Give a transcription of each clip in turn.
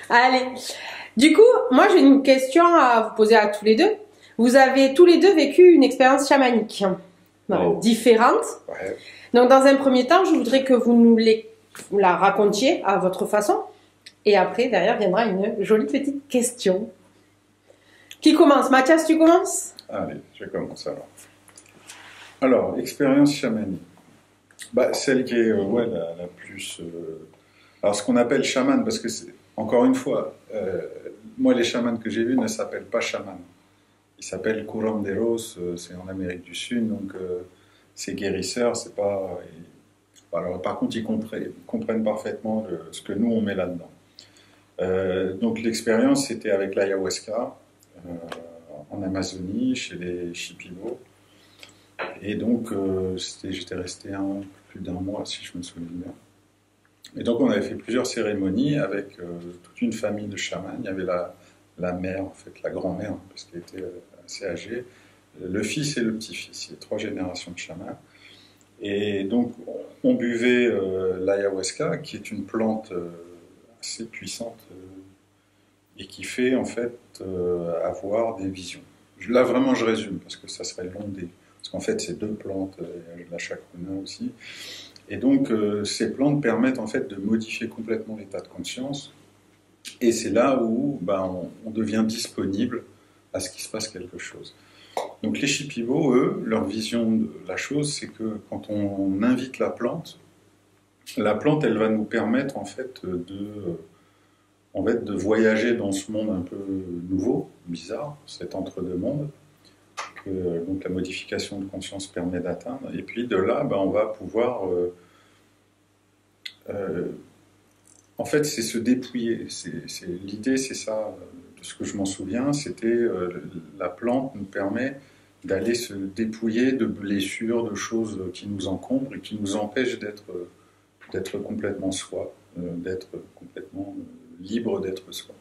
Allez. Du coup, moi j'ai une question à vous poser à tous les deux. Vous avez tous les deux vécu une expérience chamanique, voilà, différente. Ouais. Donc dans un premier temps, je voudrais que vous nous la racontiez à votre façon. Et après, derrière, viendra une jolie petite question. Qui commence? Mathias, tu commences? Allez, je commence alors. Alors, expérience chamanique. Bah, celle qui est ouais, la plus... Alors, ce qu'on appelle chaman, parce que, encore une fois, moi, les chamans que j'ai vus ne s'appellent pas chamans. Ils s'appellent curanderos, c'est en Amérique du Sud, donc c'est guérisseurs, c'est pas... Alors, par contre, ils comprennent parfaitement ce que nous, on met là-dedans. Donc, l'expérience, c'était avec l'ayahuasca, en Amazonie, chez les Shipibo. Et donc, j'étais resté plus d'un mois, si je me souviens bien. Et donc, on avait fait plusieurs cérémonies avec toute une famille de chamans. Il y avait la mère, en fait, la grand-mère, parce qu'elle était assez âgée, le fils et le petit-fils. Il y a 3 générations de chamans. Et donc, on buvait l'ayahuasca, qui est une plante assez puissante et qui fait, en fait, avoir des visions. Là, vraiment, je résume, parce que ça serait long parce qu'en fait, c'est 2 plantes, la chacruna aussi. Et donc, ces plantes permettent en fait de modifier complètement l'état de conscience. Et c'est là où on devient disponible à ce qu'il se passe quelque chose. Donc, les Shipibo, eux, leur vision de la chose, c'est que quand on invite la plante, elle va nous permettre en fait de voyager dans ce monde un peu nouveau, bizarre, cet entre-deux-mondes. Donc la modification de conscience permet d'atteindre. Et puis de là, on va pouvoir... en fait, c'est se dépouiller. L'idée, c'est ça, de ce que je m'en souviens, c'était la plante nous permet d'aller se dépouiller de blessures, de choses qui nous encombrent et qui nous empêchent d'être complètement soi, d'être complètement libre d'être soi.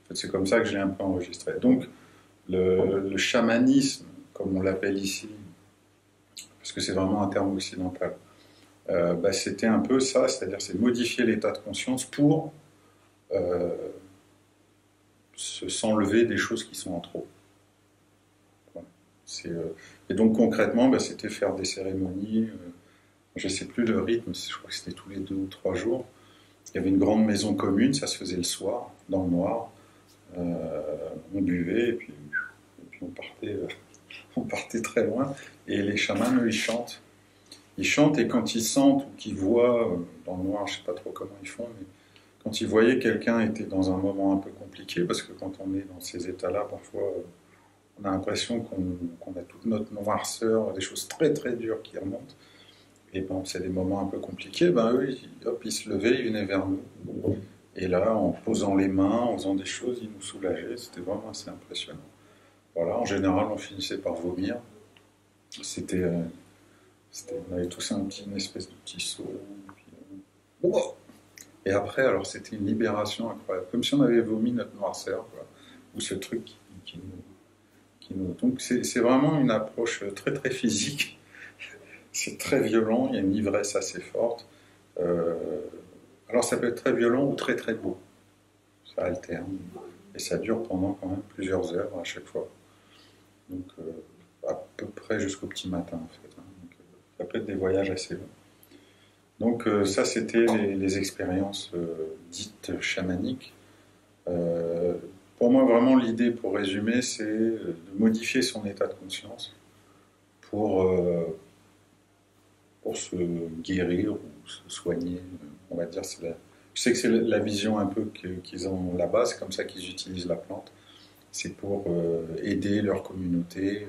En fait, c'est comme ça que je l'ai un peu enregistré. Donc, le chamanisme, comme on l'appelle ici, parce que c'est vraiment un terme occidental, c'était un peu ça, c'est-à-dire c'est modifier l'état de conscience pour s'enlever des choses qui sont en trop. Voilà. Et donc concrètement, c'était faire des cérémonies, je ne sais plus le rythme, je crois que c'était tous les 2 ou 3 jours. Il y avait une grande maison commune, ça se faisait le soir, dans le noir. On buvait et puis on partait très loin. Et les chamans, eux, ils chantent. Ils chantent et quand ils sentent ou qu'ils voient, dans le noir, je ne sais pas trop comment ils font, mais quand ils voyaient quelqu'un était dans un moment un peu compliqué, parce que quand on est dans ces états-là, parfois, on a l'impression qu'on a toute notre noirceur, des choses très très dures qui remontent. Et c'est des moments un peu compliqués, eux, ils se levaient, ils venaient vers nous. Et là, en posant les mains, en faisant des choses, ils nous soulageaient. C'était vraiment assez impressionnant. Voilà, en général, on finissait par vomir. On avait tous une espèce de petit saut. Et après, alors, c'était une libération incroyable. Comme si on avait vomi notre noirceur, quoi. Ou ce truc qui nous... Donc, c'est vraiment une approche très, très physique. C'est très violent, il y a une ivresse assez forte. Alors, ça peut être très violent ou très, très beau. Ça alterne. Et ça dure pendant quand même plusieurs heures à chaque fois. Donc, à peu près jusqu'au petit matin, en fait. Donc, ça peut être des voyages assez longs. Donc, ça, c'était les expériences dites chamaniques. Pour moi, vraiment, l'idée, pour résumer, c'est de modifier son état de conscience pour se guérir ou se soigner. On va dire, je sais que c'est la vision un peu qu'ils ont là-bas, c'est comme ça qu'ils utilisent la plante. C'est pour aider leur communauté.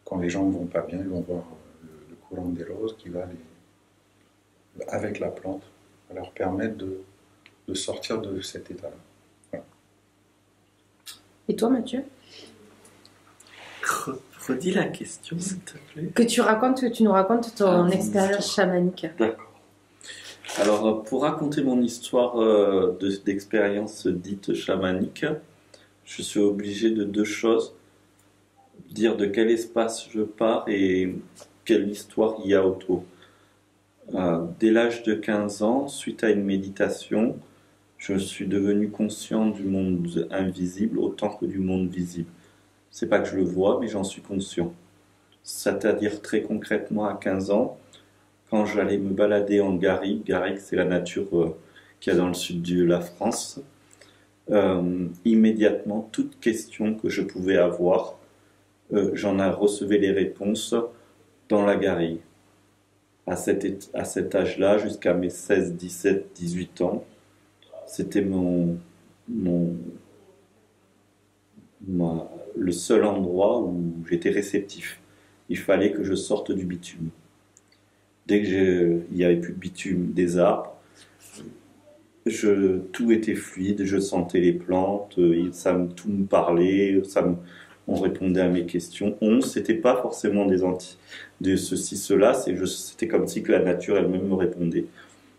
Quand les gens ne vont pas bien, ils vont voir le curanderos qui va avec la plante, va leur permettre de sortir de cet état-là. Voilà. Et toi, Mathieu? Redis la question, s'il te plaît. Que tu nous racontes ton expérience chamanique. D'accord. Alors, pour raconter mon histoire d'expérience dite chamanique, je suis obligé de 2 choses. Dire de quel espace je pars et quelle histoire il y a autour. Dès l'âge de 15 ans, suite à une méditation, je suis devenu conscient du monde invisible autant que du monde visible. C'est pas que je le vois, mais j'en suis conscient. C'est-à-dire très concrètement à 15 ans, quand j'allais me balader en garrigue, garrigue c'est la nature qu'il y a dans le sud de la France, immédiatement, toute question que je pouvais avoir, j'en recevais les réponses dans la garrigue. À cet âge-là, jusqu'à mes 16, 17, 18 ans, c'était le seul endroit où j'étais réceptif. Il fallait que je sorte du bitume. Dès que il n'y avait plus de bitume des arbres, tout était fluide, je sentais les plantes, tout me parlait, on répondait à mes questions. C'était pas forcément de ceci, cela, c'était comme si que la nature elle-même me répondait.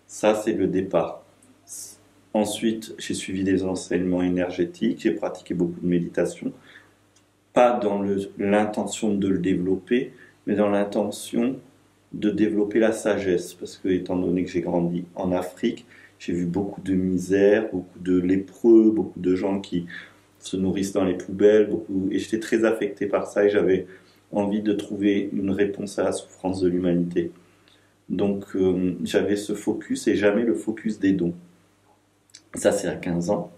Ça, c'est le départ. Ensuite, j'ai suivi des enseignements énergétiques, j'ai pratiqué beaucoup de méditation, pas dans l'intention de le développer, mais dans l'intention de développer la sagesse, parce que étant donné que j'ai grandi en Afrique, j'ai vu beaucoup de misère, beaucoup de lépreux, beaucoup de gens qui se nourrissent dans les poubelles, et j'étais très affecté par ça et j'avais envie de trouver une réponse à la souffrance de l'humanité. Donc j'avais ce focus et jamais le focus des dons. Ça c'est à 15 ans.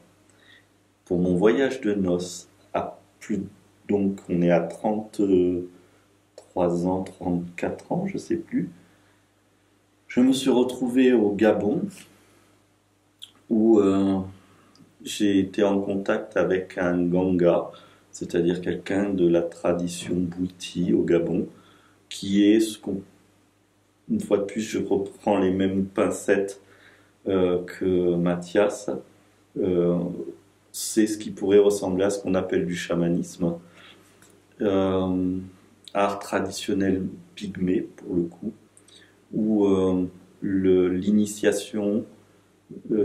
Pour mon voyage de noces, donc on est à 33 ans, 34 ans, je sais plus. Je me suis retrouvé au Gabon où j'ai été en contact avec un Ganga, c'est-à-dire quelqu'un de la tradition Bwiti au Gabon, qui est une fois de plus, je reprends les mêmes pincettes que Mathias, c'est ce qui pourrait ressembler à ce qu'on appelle du chamanisme, art traditionnel pygmée pour le coup, où l'initiation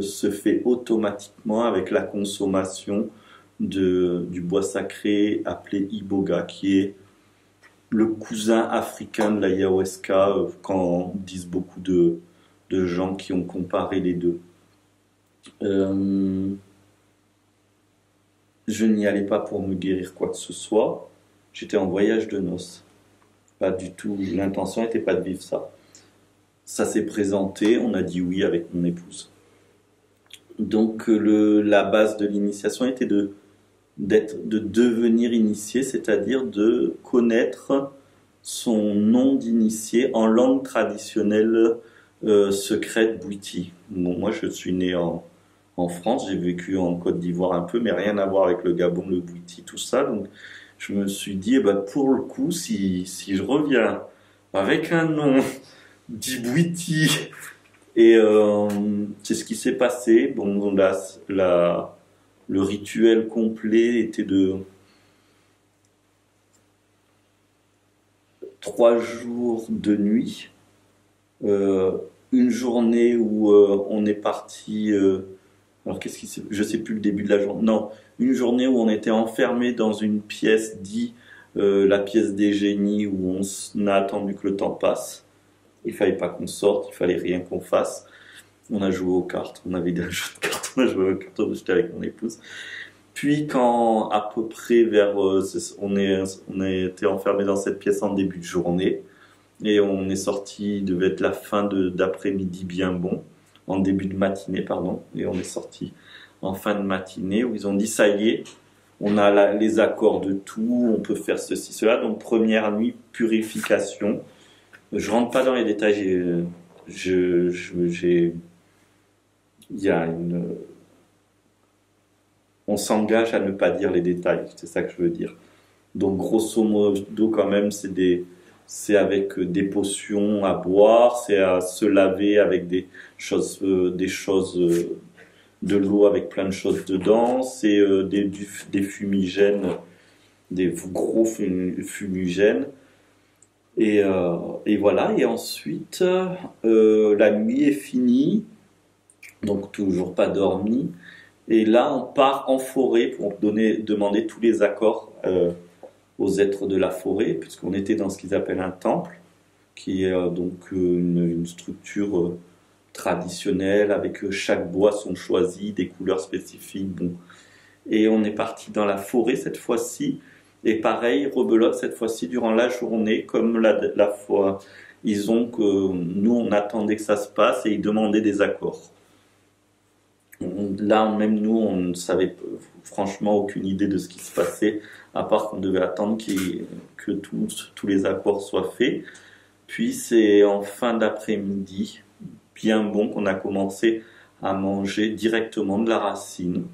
se fait automatiquement avec la consommation du bois sacré appelé iboga, qui est le cousin africain de l'ayahuasca, quand disent beaucoup de gens qui ont comparé les deux. Je n'y allais pas pour me guérir quoi que ce soit, j'étais en voyage de noces. Pas du tout, l'intention n'était pas de vivre ça. Ça s'est présenté, on a dit oui avec mon épouse. Donc la base de l'initiation était de devenir initié, c'est-à-dire de connaître son nom d'initié en langue traditionnelle secrète Bwiti. Bon, moi je suis né en France, j'ai vécu en Côte d'Ivoire un peu, mais rien à voir avec le Gabon, le Bwiti, tout ça. Donc je me suis dit, pour le coup, si je reviens avec un nom dit Bwiti, et c'est ce qui s'est passé. Bon, le rituel complet était de 3 jours de nuit, une journée où on est parti. Alors je sais plus le début de la journée. Non, une journée où on était enfermé dans une pièce la pièce des génies, où on a attendu que le temps passe. Il fallait pas qu'on sorte, il fallait rien qu'on fasse. On a joué aux cartes, on avait un jeu de cartes, on a joué aux cartes, j'étais avec mon épouse. Puis quand à peu près on a été enfermé dans cette pièce en début de journée, et on est sorti, il devait être la fin d'après-midi bien bon, en début de matinée pardon, et on est sorti en fin de matinée où ils ont dit ça y est, on a les accords de tout, on peut faire ceci, cela. Donc première nuit, purification. Je rentre pas dans les détails, on s'engage à ne pas dire les détails, c'est ça que je veux dire. Donc grosso modo quand même, c'est avec des potions à boire, c'est à se laver avec des choses, de l'eau avec plein de choses dedans, c'est des fumigènes, des gros fumigènes. Et voilà, et ensuite la nuit est finie, donc toujours pas dormi, et là on part en forêt pour demander tous les accords aux êtres de la forêt, puisqu'on était dans ce qu'ils appellent un temple, qui est donc une structure traditionnelles, avec chaque bois sont choisis, des couleurs spécifiques. Bon. Et on est parti dans la forêt cette fois-ci. Et pareil, rebelote cette fois-ci durant la journée, comme la fois. Ils ont que nous, on attendait que ça se passe et ils demandaient des accords. Là, même nous, on ne savait franchement aucune idée de ce qui se passait, à part qu'on devait attendre que tous les accords soient faits. Puis c'est en fin d'après-midi, bien bon, qu'on a commencé à manger directement de la racine.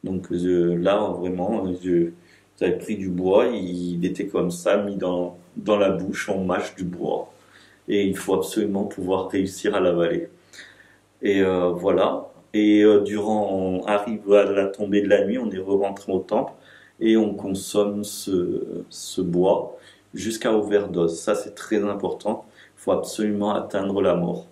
Donc là, vraiment, j'avais pris du bois, il était comme ça, mis dans la bouche, on mâche du bois. Et il faut absolument pouvoir réussir à l'avaler. Et voilà. Et on arrive à la tombée de la nuit, on est rentré au temple et on consomme ce bois jusqu'à overdose. Ça, c'est très important. Il faut absolument atteindre la mort.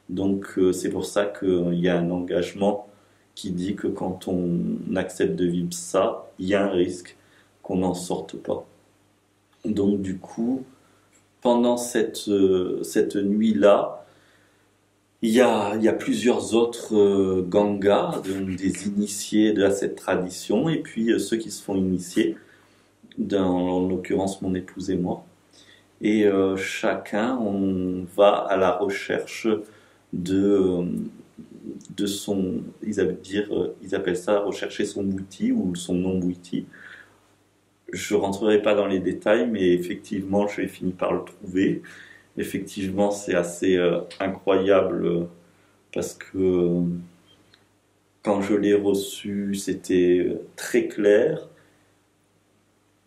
Donc, c'est pour ça qu'il y a un engagement qui dit que quand on accepte de vivre ça, il y a un risque qu'on n'en sorte pas. Donc, du coup, pendant cette nuit-là, il y a plusieurs autres gangas, des initiés à cette tradition, et puis ceux qui se font initier, en l'occurrence mon épouse et moi. Et chacun, on va à la recherche de son, ils appellent ça rechercher son bouti ou son non-bouti. Je rentrerai pas dans les détails, mais effectivement, j'ai fini par le trouver. Effectivement, c'est assez incroyable parce que quand je l'ai reçu, c'était très clair.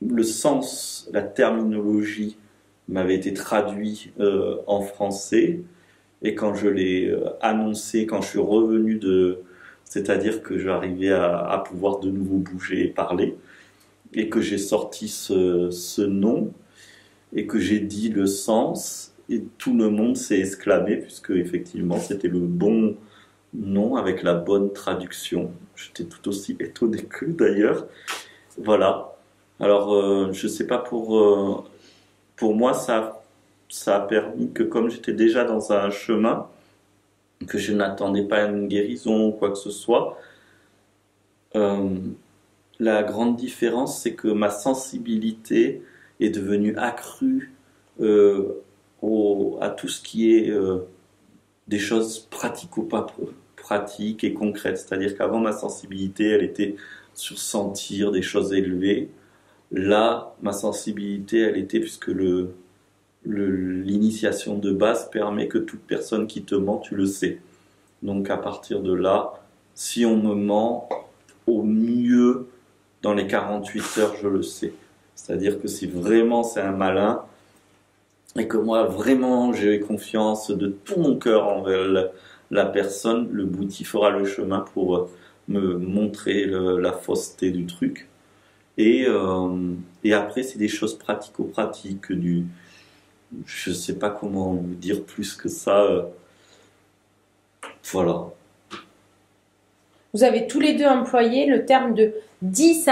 Le sens, la terminologie m'avait été traduit en français. Et quand je l'ai annoncé, quand je suis revenu c'est-à-dire que j'arrivais à pouvoir de nouveau bouger et parler, et que j'ai sorti ce nom, et que j'ai dit le sens, et tout le monde s'est exclamé, puisque effectivement c'était le bon nom avec la bonne traduction. J'étais tout aussi étonné qu'eux d'ailleurs. Voilà. Alors, je sais pas, pour moi, ça a permis que, comme j'étais déjà dans un chemin, que je n'attendais pas une guérison ou quoi que ce soit, la grande différence, c'est que ma sensibilité est devenue accrue à tout ce qui est des choses pratiques et concrètes. C'est-à-dire qu'avant, ma sensibilité, elle était sur sentir des choses élevées. Là, ma sensibilité, elle était, puisque l'initiation de base permet que toute personne qui te ment, tu le sais. Donc à partir de là, si on me ment, au mieux, dans les 48 heures, je le sais. C'est-à-dire que si vraiment c'est un malin, et que moi vraiment j'ai confiance de tout mon cœur envers la personne, le bouti fera le chemin pour me montrer la fausseté du truc. Et après, c'est des choses pratico-pratiques, je sais pas comment vous dire plus que ça. Voilà. Vous avez tous les deux employé le terme de dit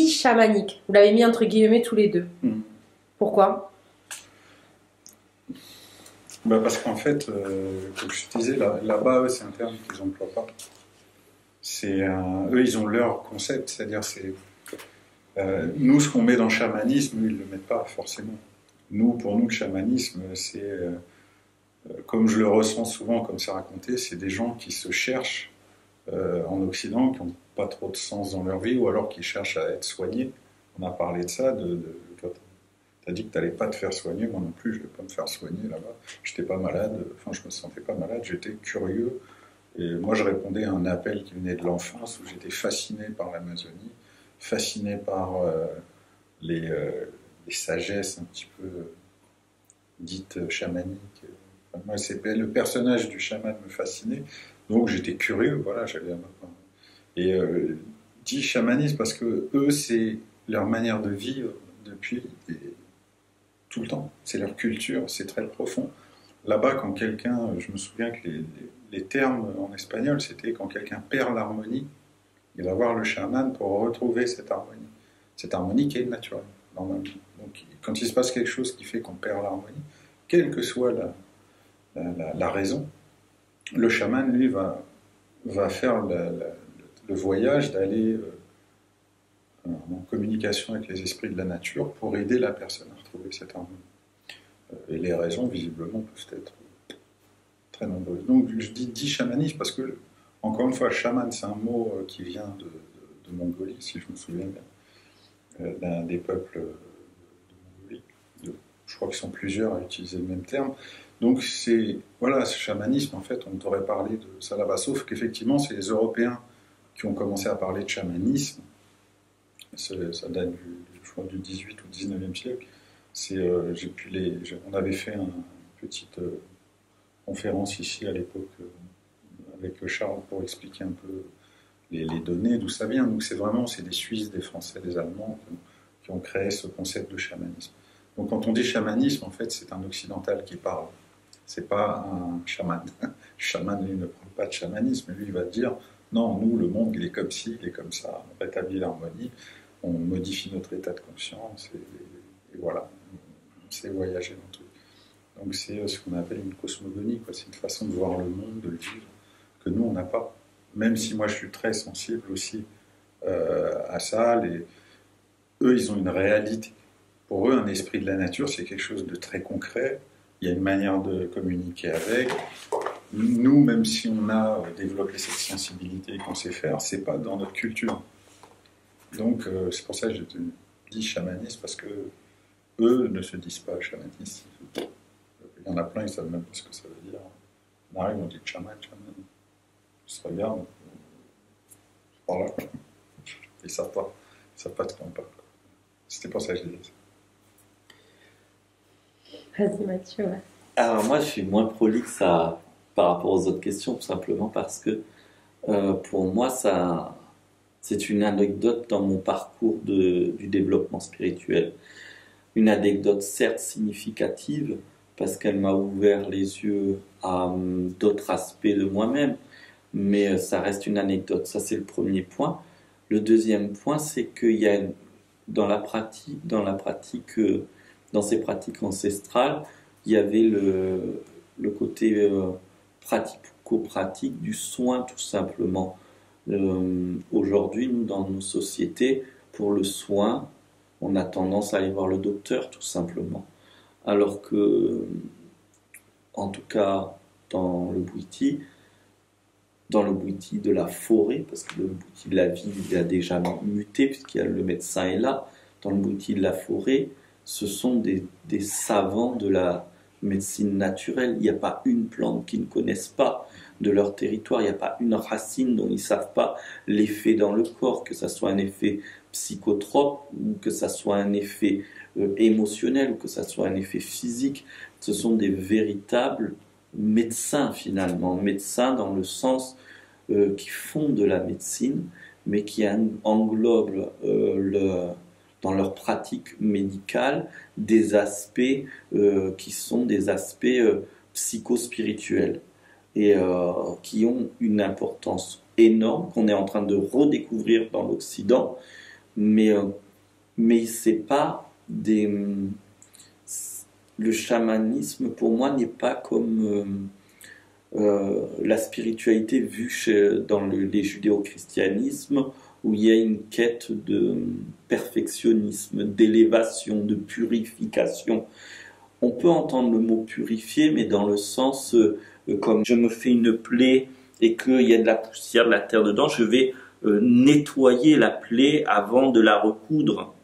chamanique. Vous l'avez mis entre guillemets tous les deux. Pourquoi ? Parce qu'en fait, comme je te disais, là-bas, eux, c'est un terme qu'ils n'emploient pas. Eux, ils ont leur concept, c'est-à-dire nous, ce qu'on met dans le chamanisme, eux, ils ne le mettent pas forcément. Pour nous, le chamanisme, c'est, comme je le ressens souvent, comme c'est raconté, c'est des gens qui se cherchent en Occident, qui n'ont pas trop de sens dans leur vie, ou alors qui cherchent à être soignés. On a parlé de ça, toi, tu as dit que tu n'allais pas te faire soigner, moi non plus, je ne vais pas me faire soigner là-bas. Je n'étais pas malade, je me sentais pas malade, j'étais curieux. Et moi, je répondais à un appel qui venait de l'enfance, où j'étais fasciné par l'Amazonie, fasciné par les sagesses un petit peu dites chamaniques. Moi, le personnage du chaman me fascinait, donc j'étais curieux, voilà, j'allais à ma part. Et dit chamanisme parce que eux, c'est leur manière de vivre depuis tout le temps, c'est leur culture, c'est très profond. Là-bas, quand quelqu'un, je me souviens que les termes en espagnol, c'était quand quelqu'un perd l'harmonie, il va voir le chaman pour retrouver cette harmonie qui est naturelle, normalement. Donc, quand il se passe quelque chose qui fait qu'on perd l'harmonie, quelle que soit la raison, le chaman, lui, va faire le voyage d'aller en communication avec les esprits de la nature pour aider la personne à retrouver cette harmonie. Et les raisons, visiblement, peuvent être très nombreuses. Donc, je dis chamanisme parce que, encore une fois, chaman, c'est un mot qui vient de Mongolie, si je me souviens bien, d'un des peuples de Mongolie. Je crois qu'ils sont plusieurs à utiliser le même terme. Donc, voilà, ce chamanisme, en fait, on t'aurait parlé de ça là-bas, sauf qu'effectivement, c'est les Européens qui ont commencé à parler de chamanisme. Ça date je crois, du 18 ou 19e siècle. On avait fait une petite conférence ici à l'époque avec Charles pour expliquer un peu les données, d'où ça vient. Donc c'est des Suisses, des Français, des Allemands qui ont créé ce concept de chamanisme. Donc quand on dit chamanisme, en fait, c'est un occidental qui parle. C'est pas un chaman. Le chaman, lui, ne parle pas de chamanisme. Lui, il va dire, non, nous, le monde, il est comme ci, il est comme ça. On rétablit l'harmonie, on modifie notre état de conscience, et voilà. On sait voyager dans tout. Donc c'est ce qu'on appelle une cosmogonie, quoi. C'est une façon de voir le monde, de le vivre, que nous, on n'a pas. Même si moi, je suis très sensible aussi à ça, eux, ils ont une réalité. Pour eux, un esprit de la nature, c'est quelque chose de très concret. Il y a une manière de communiquer avec. Nous, même si on a développé cette sensibilité qu'on sait faire, c'est pas dans notre culture. Donc, c'est pour ça que je te dis chamanisme, parce que eux ne se disent pas chamanistes. Il y en a plein, ils ne savent même pas ce que ça veut dire. On arrive, on dit chaman. Ils se regardent, par là. Ils ne savent pas. Ils ne savent pas de quoi on parle. C'était pour ça que je disais ça. Vas-y Mathieu. Ouais. Alors moi, je suis moins prolixe par rapport aux autres questions, tout simplement parce que pour moi, c'est une anecdote dans mon parcours du développement spirituel. Une anecdote certes significative, parce qu'elle m'a ouvert les yeux à d'autres aspects de moi-même, mais ça reste une anecdote. Ça, c'est le premier point. Le deuxième point, c'est qu'il y a dans ces pratiques ancestrales, il y avait le côté pratico-pratique du soin, tout simplement. Aujourd'hui, nous, dans nos sociétés, pour le soin, on a tendance à aller voir le docteur, tout simplement. Alors que, en tout cas, dans le Bwiti de la forêt, parce que le Bwiti de la ville, il a déjà muté, puisqu'il y a le médecin est là, dans le Bwiti de la forêt, ce sont des savants de la médecine naturelle. Il n'y a pas une plante qu'ils ne connaissent pas de leur territoire, il n'y a pas une racine dont ils ne savent pas l'effet dans le corps, que ce soit un effet psychotrope, ou que ce soit un effet émotionnel, ou que ce soit un effet physique. Ce sont des véritables médecins, finalement. Médecins dans le sens qui font de la médecine, mais qui englobent dans leur pratique médicale des aspects qui sont des aspects psychospirituels et qui ont une importance énorme qu'on est en train de redécouvrir dans l'Occident, mais c'est pas le chamanisme pour moi n'est pas comme la spiritualité vue dans les judéo-christianismes, où il y a une quête de perfectionnisme, d'élévation, de purification. On peut entendre le mot purifier, mais dans le sens, comme je me fais une plaie et qu'il y a de la poussière, de la terre dedans, je vais nettoyer la plaie avant de la recoudre.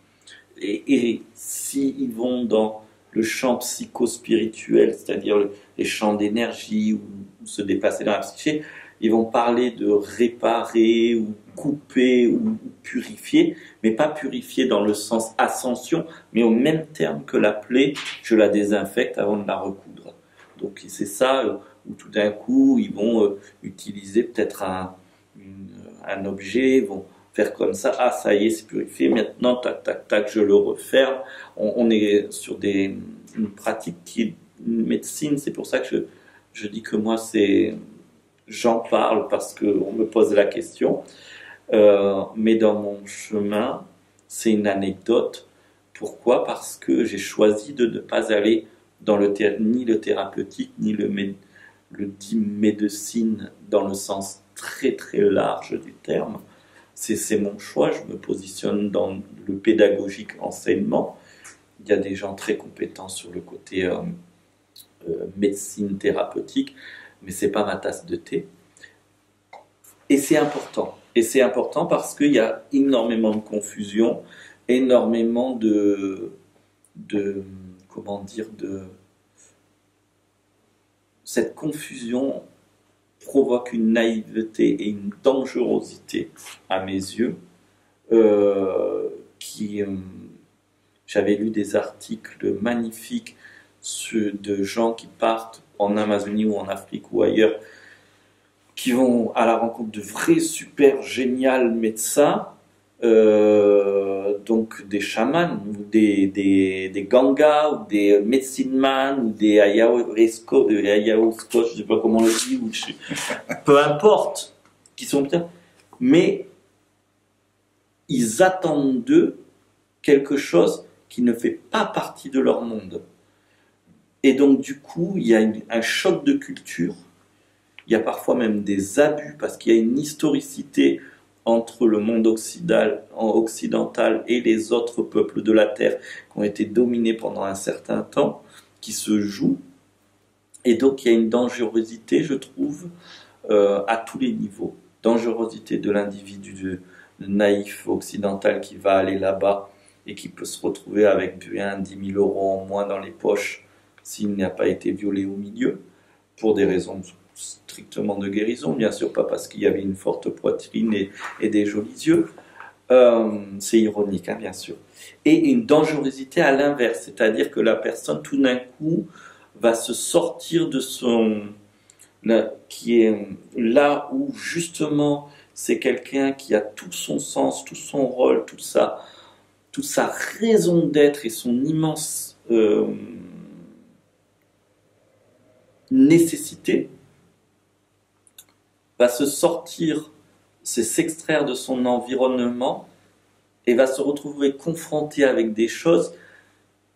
Et s'ils vont dans le champ psychospirituel, c'est-à-dire les champs d'énergie, ou se déplacer dans la psyché, ils vont parler de réparer ou couper ou purifier, mais pas purifier dans le sens ascension, mais au même terme que la plaie, je la désinfecte avant de la recoudre. Donc c'est ça où tout d'un coup ils vont utiliser peut-être un objet, ils vont faire comme ça, ah ça y est c'est purifié, maintenant tac tac tac je le referme. On est sur une pratique qui est une médecine, c'est pour ça que je dis que moi j'en parle parce qu'on me pose la question, mais dans mon chemin, c'est une anecdote. Pourquoi ? Parce que j'ai choisi de ne pas aller dans ni le thérapeutique, ni le dit médecine dans le sens très très large du terme. C'est mon choix, je me positionne dans le pédagogique enseignement. Il y a des gens très compétents sur le côté médecine thérapeutique, mais c'est pas ma tasse de thé. Et c'est important. Et c'est important parce qu'il y a énormément de confusion, énormément comment dire, cette confusion provoque une naïveté et une dangerosité à mes yeux j'avais lu des articles magnifiques de gens qui partent en Amazonie ou en Afrique ou ailleurs, qui vont à la rencontre de vrais super génial médecins, donc des chamans ou des gangas ou des medicine man ou des ayahuasca, je sais pas comment on le dit, peu importe, qui sont bien, mais ils attendent d'eux quelque chose qui ne fait pas partie de leur monde. Et donc du coup, il y a un choc de culture, il y a parfois même des abus, parce qu'il y a une historicité entre le monde occidental et les autres peuples de la Terre qui ont été dominés pendant un certain temps, qui se jouent. Et donc il y a une dangerosité, je trouve, à tous les niveaux. Dangerosité de l'individu naïf occidental qui va aller là-bas et qui peut se retrouver avec 10 000 euros en moins dans les poches s'il n'a pas été violé au milieu, pour des raisons strictement de guérison, bien sûr, pas parce qu'il y avait une forte poitrine et des jolis yeux. C'est ironique, hein, bien sûr. Et une dangerosité à l'inverse, c'est-à-dire que la personne, tout d'un coup, va se sortir de qui est là où, justement, c'est quelqu'un qui a tout son sens, tout son rôle, toute sa raison d'être et son immense nécessité, va se sortir, c'est s'extraire de son environnement et va se retrouver confronté avec des choses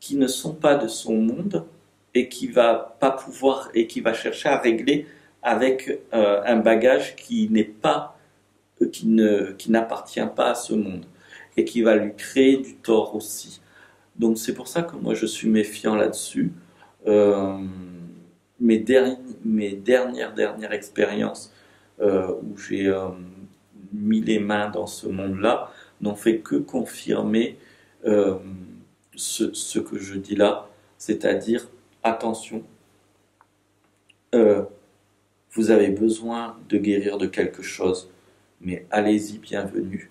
qui ne sont pas de son monde et qui va pas pouvoir, et qui va chercher à régler avec un bagage qui n'appartient pas à ce monde et qui va lui créer du tort aussi. Donc c'est pour ça que moi je suis méfiant là-dessus. Mes dernières expériences où j'ai mis les mains dans ce monde-là n'ont fait que confirmer ce que je dis là, c'est-à-dire attention, vous avez besoin de guérir de quelque chose, mais allez-y, bienvenue.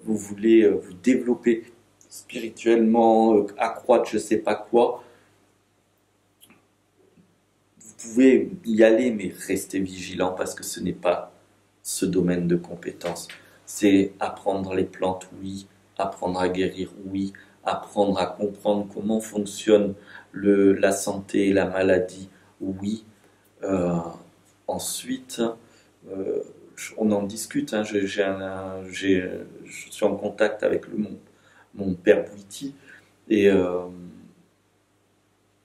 Vous voulez vous développer spirituellement, accroître je sais pas quoi, vous pouvez y aller, mais restez vigilant parce que ce n'est pas ce domaine de compétence. C'est apprendre les plantes, oui, apprendre à guérir, oui, apprendre à comprendre comment fonctionne la santé et la maladie, oui. Ensuite, on en discute, hein, je suis en contact avec mon père Bouiti, et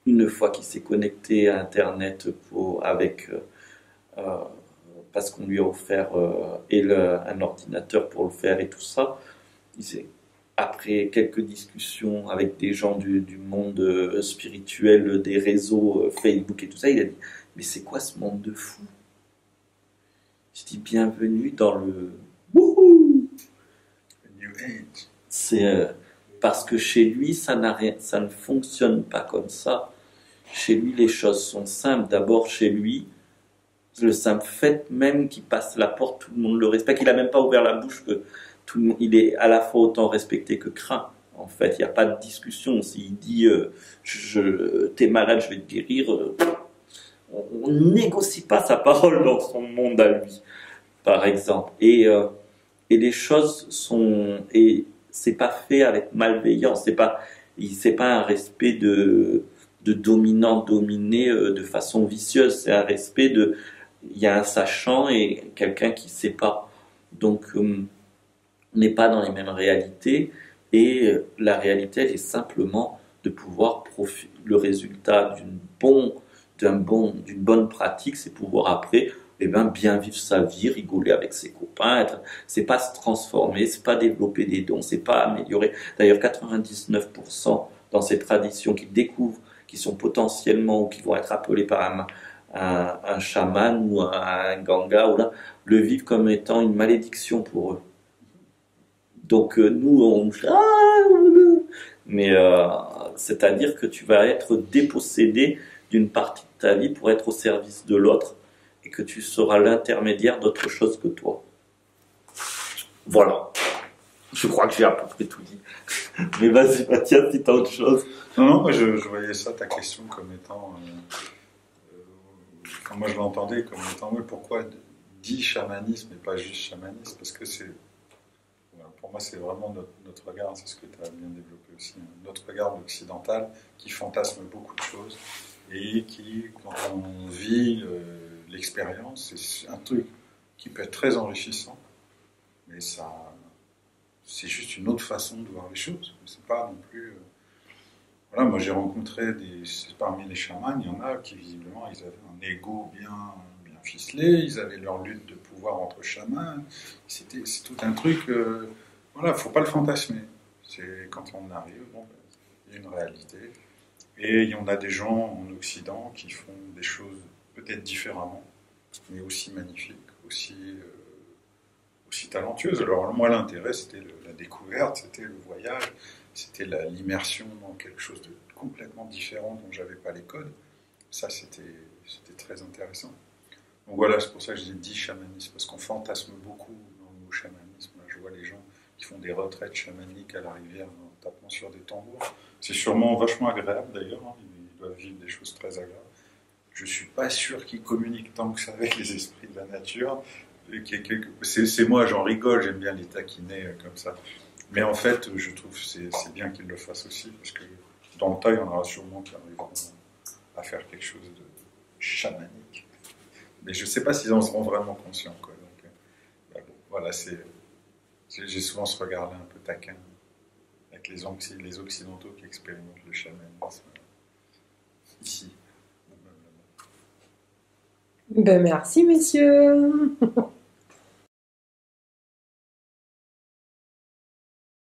une fois qu'il s'est connecté à Internet parce qu'on lui a offert un ordinateur pour le faire et tout ça, après quelques discussions avec des gens du monde spirituel, des réseaux Facebook et tout ça, il a dit « Mais c'est quoi ce monde de fou ?» Je dis « Bienvenue dans le Wouhou New Age. » C'est parce que chez lui, ça ne fonctionne pas comme ça. Chez lui, les choses sont simples. D'abord, chez lui, le simple fait même qu'il passe la porte, tout le monde le respecte. Il n'a même pas ouvert la bouche, que tout le monde, il est à la fois autant respecté que craint. En fait, il n'y a pas de discussion. S'il dit t'es malade, je vais te guérir, on ne négocie pas sa parole dans son monde à lui, par exemple. Et les choses sont... Et c'est pas fait avec malveillance. C'est pas un respect de dominant-dominé de façon vicieuse. C'est un respect il y a un sachant et quelqu'un qui ne sait pas. Donc, on n'est pas dans les mêmes réalités. Et la réalité, elle est simplement de pouvoir le résultat d'une bonne pratique, c'est pouvoir après bien vivre sa vie, rigoler avec ses copains. C'est pas se transformer, c'est pas développer des dons, c'est pas améliorer. D'ailleurs, 99% dans ces traditions qui découvrent, qui sont potentiellement ou qui vont être appelés par un chaman ou un ganga, ou là, le vivent comme étant une malédiction pour eux. Donc nous, mais c'est-à-dire que tu vas être dépossédé d'une partie de ta vie pour être au service de l'autre et que tu seras l'intermédiaire d'autre chose que toi. Voilà. Je crois que j'ai à peu près tout dit. Mais vas-y, Mathias, si t'as autre chose. Non, moi je voyais ça, ta question, comme étant, quand moi je l'entendais, comme étant, oui, pourquoi dit chamanisme et pas juste chamanisme, parce que pour moi c'est vraiment notre regard, c'est ce que tu as bien développé aussi, hein, notre regard occidental qui fantasme beaucoup de choses et qui, quand on vit l'expérience, c'est un truc qui peut être très enrichissant, mais c'est juste une autre façon de voir les choses. C'est pas non plus. Voilà, moi j'ai rencontré parmi les chamans, il y en a qui visiblement ils avaient un ego bien ficelé, ils avaient leur lutte de pouvoir entre chamans. C'est tout un truc. Voilà, faut pas le fantasmer. C'est quand on arrive, il y a une réalité. Et il y en a des gens en Occident qui font des choses peut-être différemment, mais aussi magnifiques, aussi talentueuses. Alors moi l'intérêt c'était la découverte, c'était le voyage, c'était l'immersion dans quelque chose de complètement différent dont j'avais pas les codes. Ça c'était très intéressant. Donc voilà, c'est pour ça que j'ai dit chamanisme, parce qu'on fantasme beaucoup dans le mot chamanisme. Là, je vois les gens qui font des retraites chamaniques à la rivière en tapant sur des tambours. C'est sûrement vachement agréable d'ailleurs, hein. Ils doivent vivre des choses très agréables. Je ne suis pas sûr qu'ils communiquent tant que ça avec les esprits de la nature. C'est moi, j'en rigole, j'aime bien les taquiner comme ça. Mais en fait, je trouve que c'est bien qu'ils le fassent aussi, parce que dans le tas, il y en aura sûrement qui arriveront à faire quelque chose de chamanique. Mais je ne sais pas s'ils en seront vraiment conscients, quoi. Donc, voilà, j'ai souvent ce regard-là un peu taquin avec les Occidentaux qui expérimentent le chamanisme ici. Ben merci, messieurs.